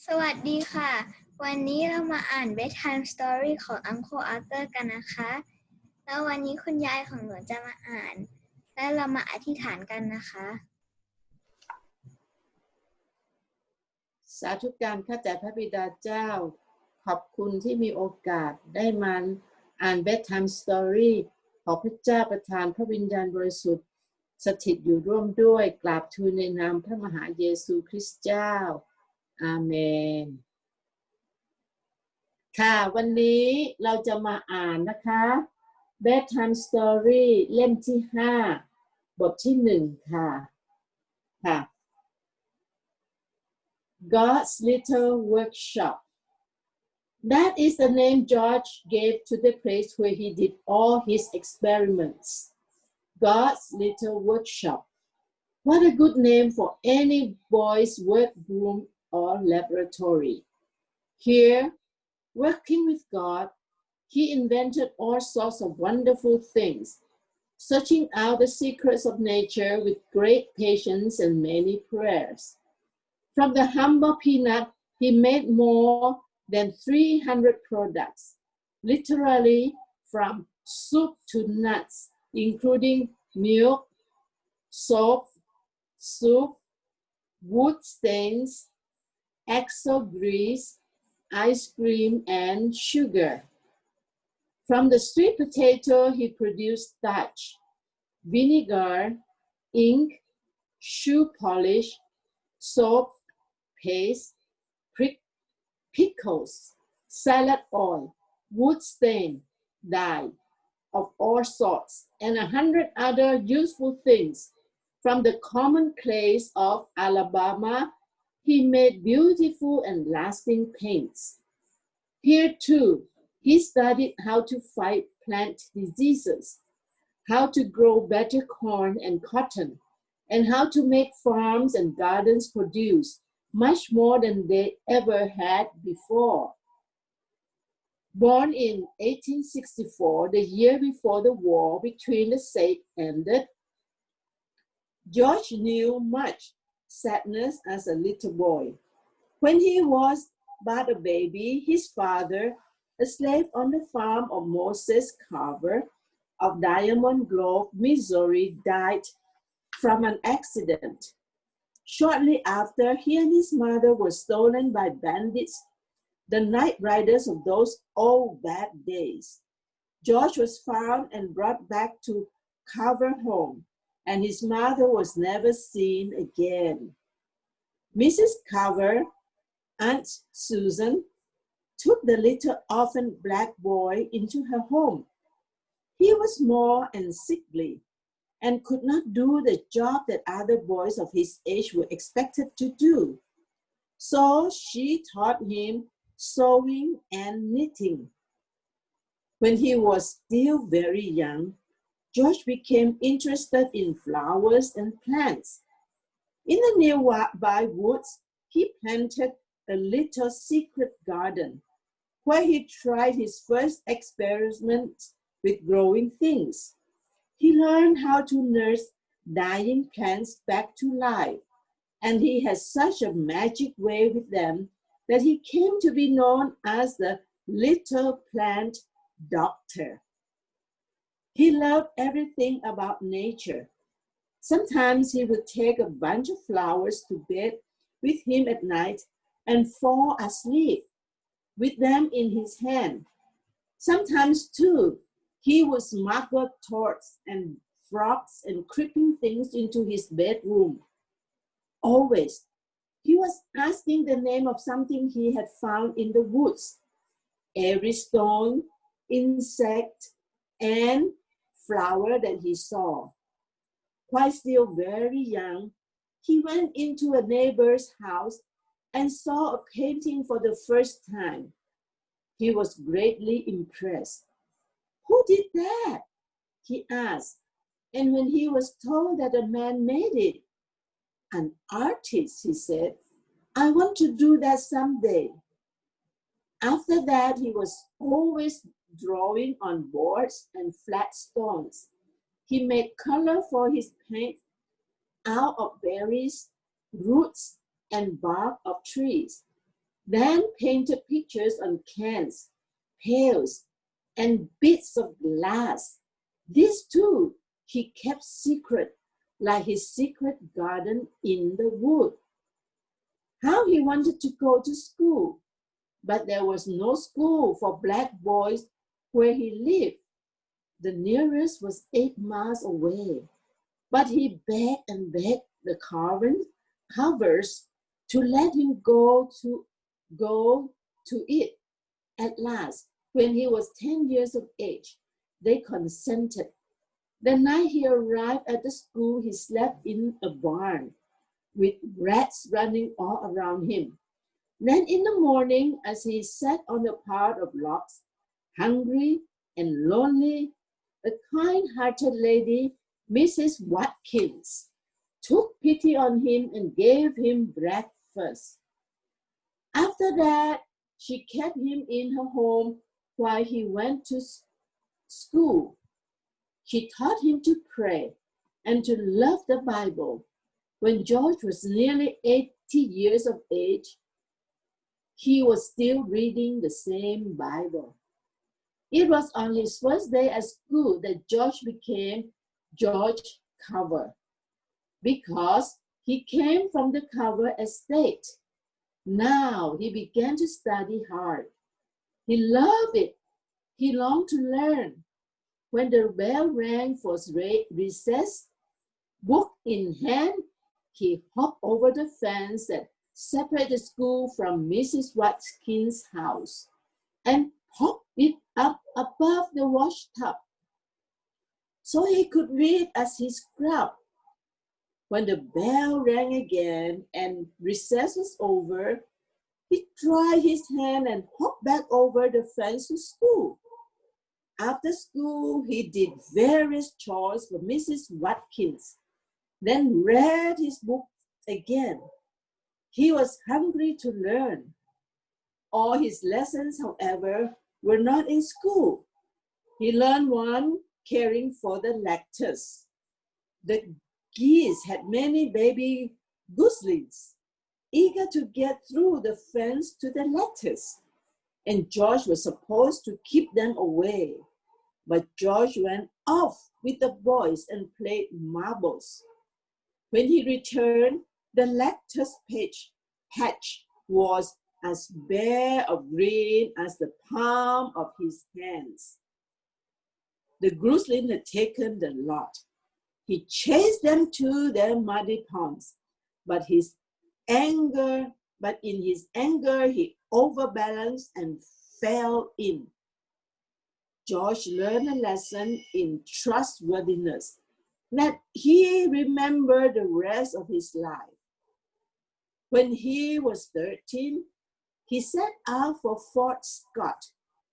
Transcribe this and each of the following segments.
สวัสดีค่ะวันนี้เรามาอ่าน Bedtime Story ของ Uncle Arthur กันนะคะแล้ววันนี้คุณยายของหนูจะมาอ่านและเรามาอธิษฐานกันนะคะสาธุการข้าแต่พระบิดาเจ้าขอบคุณที่มีโอกาสได้มาอ่าน Bedtime Story ขอพระเจ้าประทานพระวิญญาณบริสุทธิ์สถิตอยู่ร่วมด้วยกราบทูลในนามพระมหาเยซูคริสต์เจ้าอาเมนค่ะวันนี้เราจะมาอ่านนะคะ Bedtime Story เล่มที่5บทที่1ค่ะ God's Little Workshop. That is the name George gave to the place where he did all his experiments. God's Little Workshop. What a good name for any boy's workroom or laboratory. Here, working with God, he invented all sorts of wonderful things, searching out the secrets of nature with great patience and many prayers. From the humble peanut, he made more than 300 products, literally from soup to nuts, including milk, soap, soup, wood stains, axle grease, ice cream, and sugar. From the sweet potato, he produced starch, vinegar, ink, shoe polish, soap, paste, pickles, salad oil, wood stain, dye of all sorts, and 100 other useful things. From the common clays of Alabama, he made beautiful and lasting paints. Here too, he studied how to fight plant diseases, how to grow better corn and cotton, and how to make farms and gardens produce much more than they ever had before. Born in 1864, the year before the war between the states ended, George knew much sadness as a little boy. When he was but a baby, his father, a slave on the farm of Moses Carver of Diamond Grove, Missouri, died from an accident. Shortly after, he and his mother were stolen by bandits, the night riders of those old bad days. George was found and brought back to Carver home, and his mother was never seen again. Mrs. Carver, Aunt Susan, took the little orphan black boy into her home. He was small and sickly and could not do the job that other boys of his age were expected to do. So she taught him sewing and knitting. When he was still very young, George became interested in flowers and plants. In the nearby woods, he planted a little secret garden where he tried his first experiments with growing things. He learned how to nurse dying plants back to life, and he had such a magic way with them that he came to be known as the Little Plant Doctor. He loved everything about nature. Sometimes he would take a bunch of flowers to bed with him at night and fall asleep with them in his hand. Sometimes, too, he would smuggle toads and frogs and creeping things into his bedroom. Always, he was asking the name of something he had found in the woods. Every stone, insect, and flower that he saw. While still very young, he went into a neighbor's house and saw a painting for the first time. He was greatly impressed. "Who did that?" he asked. And when he was told that a man made it, "An artist," he said. "I want to do that someday." After that, he was always drawing on boards and flat stones. He made color for his paint out of berries, roots, and bark of trees. then painted pictures on cans, pails, and bits of glass. These too he kept secret, like his secret garden in the wood. How he wanted to go to school, but there was no school for black boys where he lived. The nearest was 8 miles away, but he begged and begged the covers to let him go to it. At last, when he was 10 years of age, they consented. The night he arrived at the school, he slept in a barn with rats running all around him. Then in the morning, as he sat on a pile of logs, hungry and lonely, a kind-hearted lady, Mrs. Watkins, took pity on him and gave him breakfast. After that, she kept him in her home while he went to school. She taught him to pray and to love the Bible. When George was nearly 80 years of age, he was still reading the same Bible. It was on his first day at school that George became George Cover, because he came from the Cover estate. Now he began to study hard. He loved it. He longed to learn. When the bell rang for recess, book in hand, he hopped over the fence that separated the school from Mrs. Watkins' house and popped it up above the washtub so he could read as he scrubbed. When the bell rang again and recess was over, he tried his hand and hopped back over the fence to school. After school, he did various chores for Mrs. Watkins, then read his book again. He was hungry to learn. All his lessons, however, were not in school. He learned one caring for the lettuce. The geese had many baby goslings, eager to get through the fence to the lettuce, and George was supposed to keep them away. But George went off with the boys and played marbles. When he returned, the lettuce patch was as bare of green as the palm of his hands. The goslings had taken the lot. He chased them to their muddy ponds, but in his anger, he overbalanced and fell in. George learned a lesson in trustworthiness that he remembered the rest of his life. When he was 13, he set out for Fort Scott,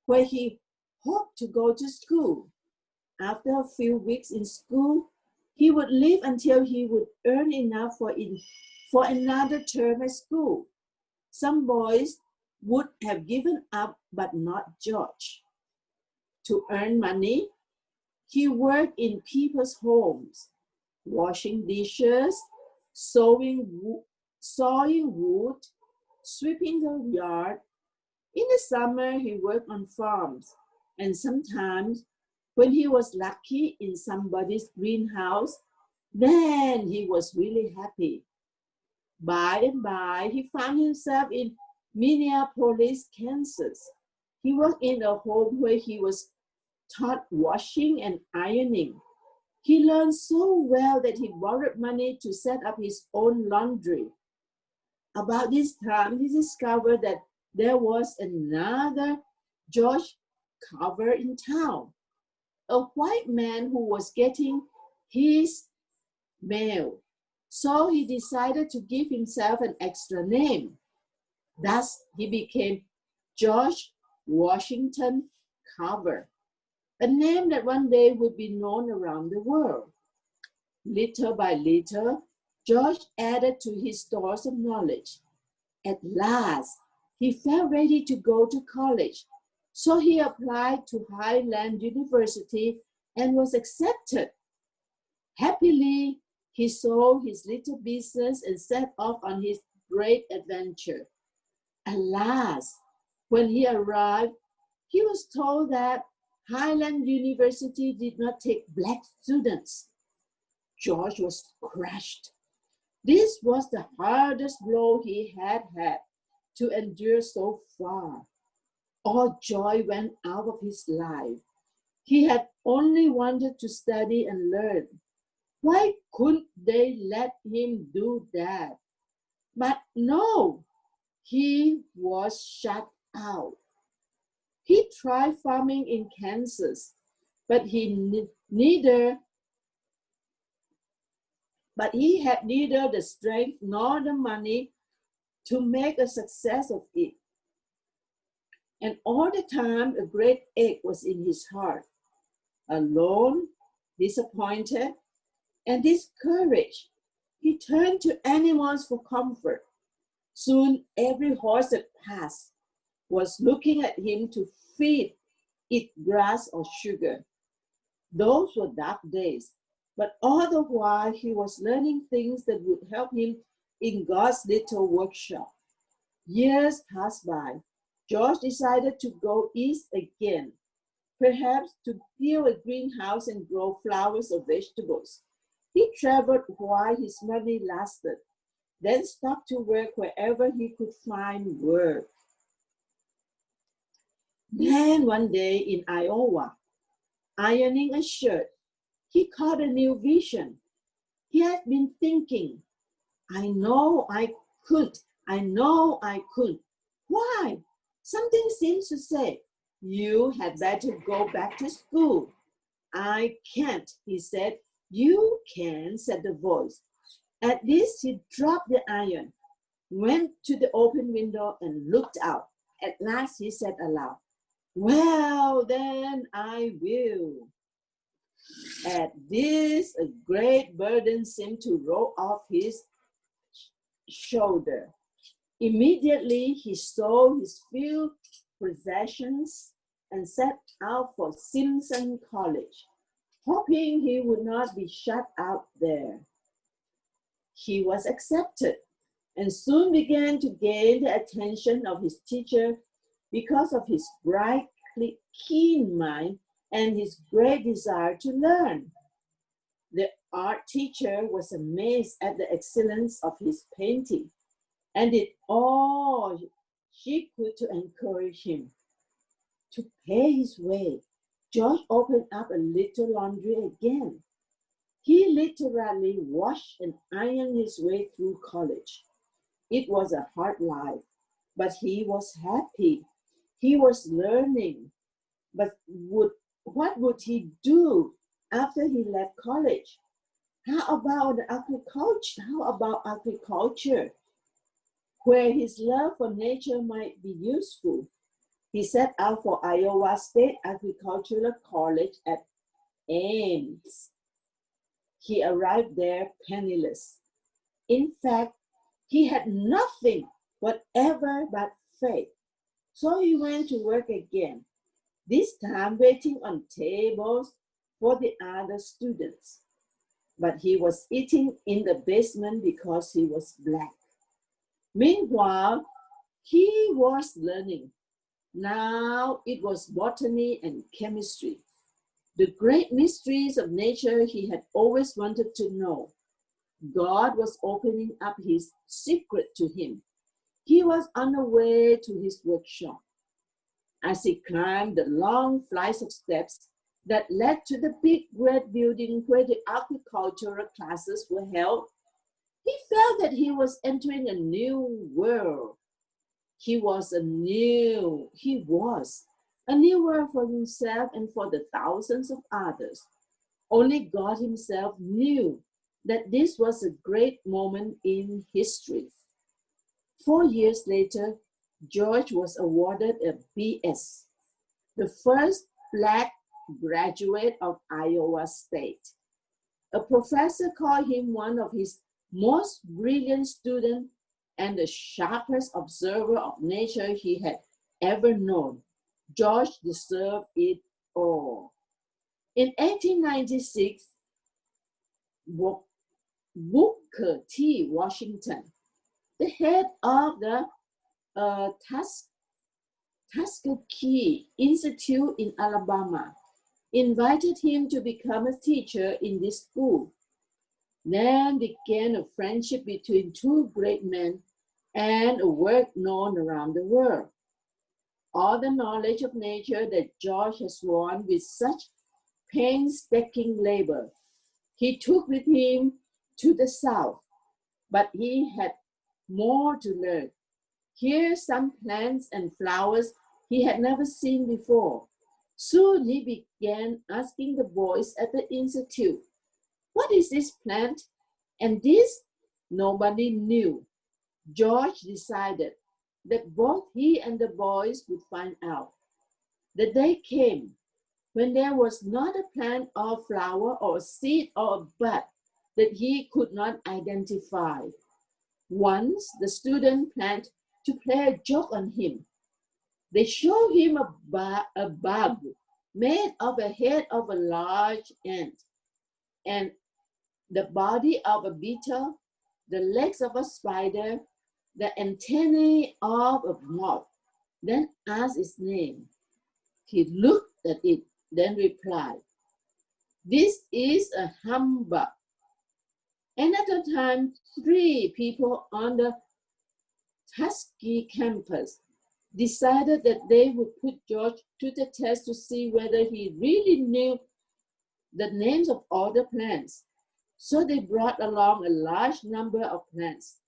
where he hoped to go to school. After a few weeks in school, he would live until he would earn enough for another term at school. Some boys would have given up, but not George. To earn money, he worked in people's homes, washing dishes, sawing wood, sweeping the yard. In the summer, he worked on farms, and sometimes, when he was lucky in somebody's greenhouse, then he was really happy. By and by, he found himself in Minneapolis, Kansas. He worked in a home where he was taught washing and ironing. He learned so well that he borrowed money to set up his own laundry. About this time, he discovered that there was another George Cover in town, a white man who was getting his mail. So he decided to give himself an extra name. Thus, he became George Washington Cover, a name that one day would be known around the world. Little by little, George added to his stores of knowledge. At last, he felt ready to go to college, so he applied to Highland University and was accepted. Happily, he sold his little business and set off on his great adventure. Alas, when he arrived, he was told that Highland University did not take black students. George was crushed. This was the hardest blow he had had to endure so far. All joy went out of his life. He had only wanted to study and learn. Why couldn't they let him do that? But no, he was shut out. He tried farming in Kansas, but he had neither the strength nor the money to make a success of it. And all the time, a great ache was in his heart. Alone, disappointed, and discouraged, he turned to animals for comfort. Soon, every horse that passed was looking at him to feed it grass or sugar. Those were dark days, but all the while he was learning things that would help him in God's little workshop. Years passed by. George decided to go east again, perhaps to build a greenhouse and grow flowers or vegetables. He traveled while his money lasted, then stopped to work wherever he could find work. Then one day in Iowa, ironing a shirt, he caught a new vision. He had been thinking, I know I could. Why? Something seems to say, you had better go back to school. I can't, he said. You can, said the voice. At this, he dropped the iron, went to the open window and looked out. At last, he said aloud, well, then I will. At this, a great burden seemed to roll off his shoulder. Immediately, he sold his few possessions and set out for Simpson College, hoping he would not be shut out there. He was accepted and soon began to gain the attention of his teacher because of his bright, keen mind and his great desire to learn. The art teacher was amazed at the excellence of his painting and did all she could to encourage him. To pay his way, George opened up a little laundry again. He literally washed and ironed his way through college. It was a hard life, but he was happy. He was learning. But what would he do after he left college? How about agriculture, where his love for nature might be useful? He set out for Iowa State Agricultural College at Ames. He arrived there penniless. In fact, he had nothing whatever but faith. So he went to work again, this time waiting on tables for the other students. But he was eating in the basement because he was black. Meanwhile, he was learning. Now it was botany and chemistry, the great mysteries of nature he had always wanted to know. God was opening up his secret to him. He was on the way to his workshop. As he climbed the long flights of steps that led to the big red building where the agricultural classes were held, he felt that he was entering a new world. He was a new world for himself and for the thousands of others. Only God himself knew that this was a great moment in history. 4 years later, George was awarded a BS, the first black graduate of Iowa State. A professor called him one of his most brilliant students and the sharpest observer of nature he had ever known. George deserved it all. In 1896, Booker T. Washington, the head of the Tuskegee Institute in Alabama invited him to become a teacher in this school. Then began a friendship between two great men and a work known around the world. All the knowledge of nature that George has won with such painstaking labor, he took with him to the South, but he had more to learn. Here some plants and flowers he had never seen before. Soon he began asking the boys at the institute, "What is this plant? And this?" Nobody knew. George decided that both he and the boys would find out. The day came when there was not a plant or flower or a seed or a bud that he could not identify. Once the student planned to play a joke on him. They showed him a bug made of a head of a large ant and the body of a beetle, the legs of a spider, the antennae of a moth, then asked its name. He looked at it, then replied, "This is a humbug." Another time, 3 people on the Tuskegee campus decided that they would put George to the test to see whether he really knew the names of all the plants. So they brought along a large number of plants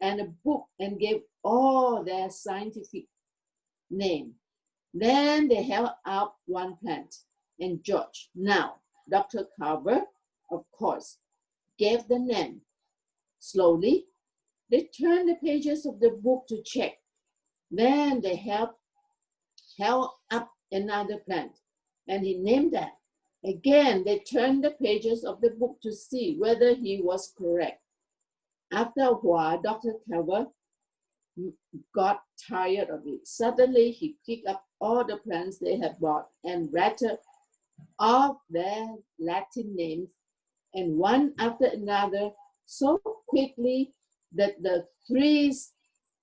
and a book and gave all their scientific name. Then they held up one plant, and George, now Dr. Carver, of course, gave the name. Slowly, they turned the pages of the book to check. Then they held up another plant, and he named that. Again, they turned the pages of the book to see whether he was correct. After a while, Dr. Carver got tired of it. Suddenly, he picked up all the plants they had bought and rattled off their Latin names, and one after another, so quickly that the 3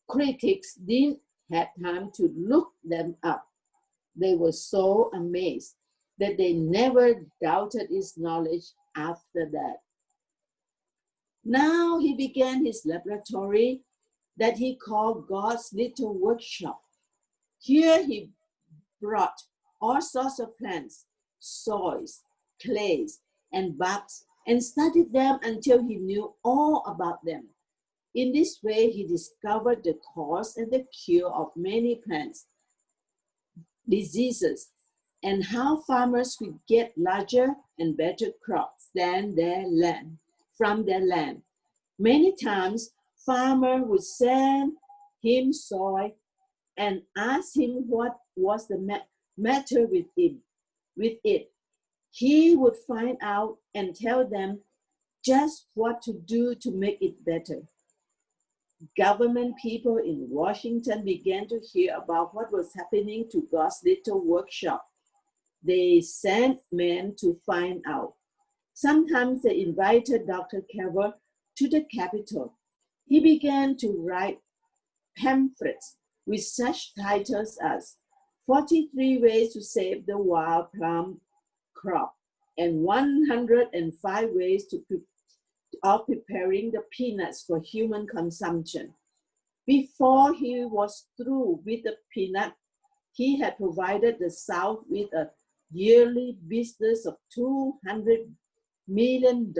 critics didn't have time to look them up. They were so amazed that they never doubted his knowledge after that. Now he began his laboratory that he called God's little workshop. Here he brought all sorts of plants, soils, clays, and bugs, and studied them until he knew all about them. In this way, he discovered the cause and the cure of many plants diseases, and how farmers could get larger and better crops than from their land. Many times, farmers would send him soil and ask him what was the matter with it. He would find out and tell them just what to do to make it better. Government people in Washington began to hear about what was happening to God's little workshop. They sent men to find out. Sometimes they invited Dr. Carver to the Capitol. He began to write pamphlets with such titles as 43 Ways to Save the Wild Plum Crop and 105 Ways of Preparing the Peanuts for Human Consumption. Before he was through with the peanut, he had provided the South with a yearly business of $200 million.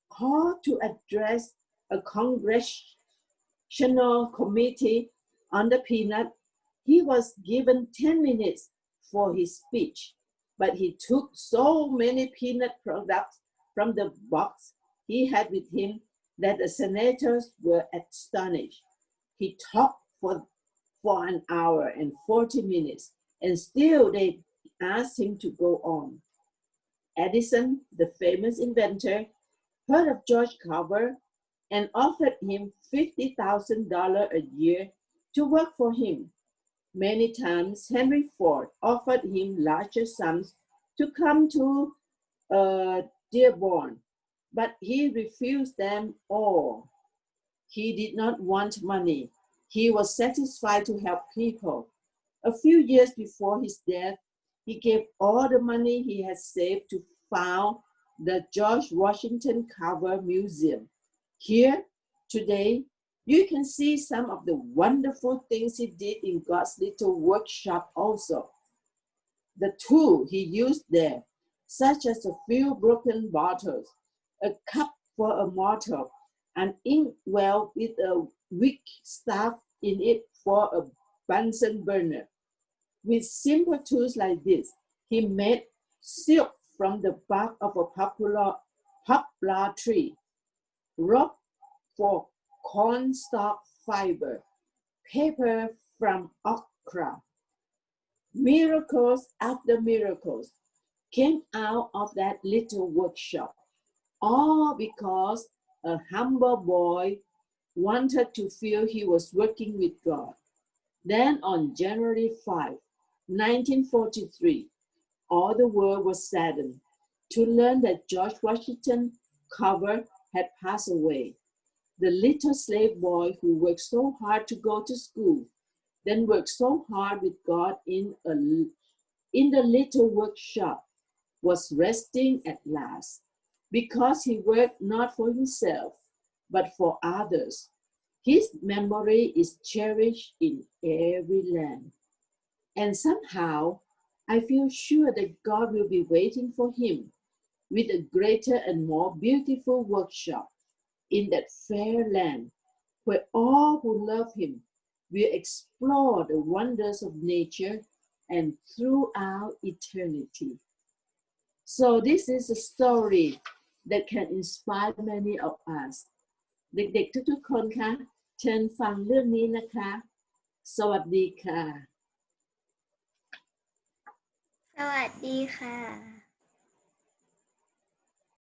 Called to address a congressional committee on the peanut, he was given 10 minutes for his speech, but he took so many peanut products from the box he had with him that the senators were astonished. He talked for an hour and 40 minutes, and still they asked him to go on. Edison, the famous inventor, heard of George Carver and offered him $50,000 a year to work for him. Many times, Henry Ford offered him larger sums to come to Dearborn, but he refused them all. He did not want money. He was satisfied to help people. A few years before his death, he gave all the money he had saved to found the George Washington Carver Museum. Here, today, you can see some of the wonderful things he did in God's little workshop also. The tool he used there, such as a few broken bottles, a cup for a mortar, an inkwell with a wick staff in it for a Bunsen burner. With simple tools like this, he made silk from the bark of a poplar tree, rope for cornstalk fiber, paper from okra. Miracles after miracles came out of that little workshop, all because a humble boy wanted to feel he was working with God. Then on January 5, 1943, all the world was saddened to learn that George Washington Carver had passed away. The little slave boy who worked so hard to go to school, then worked so hard with God in the little workshop, was resting at last, because he worked not for himself, but for others. His memory is cherished in every land. And somehow, I feel sure that God will be waiting for him with a greater and more beautiful workshop in that fair land, where all who love him will explore the wonders of nature and throughout eternity. So this is a story that can inspire many of us. เด็กๆทุกๆคนคะเชิญฟังเรื่องนี้นะคะ สวัสดีค่ะ สวัสดีค่ะ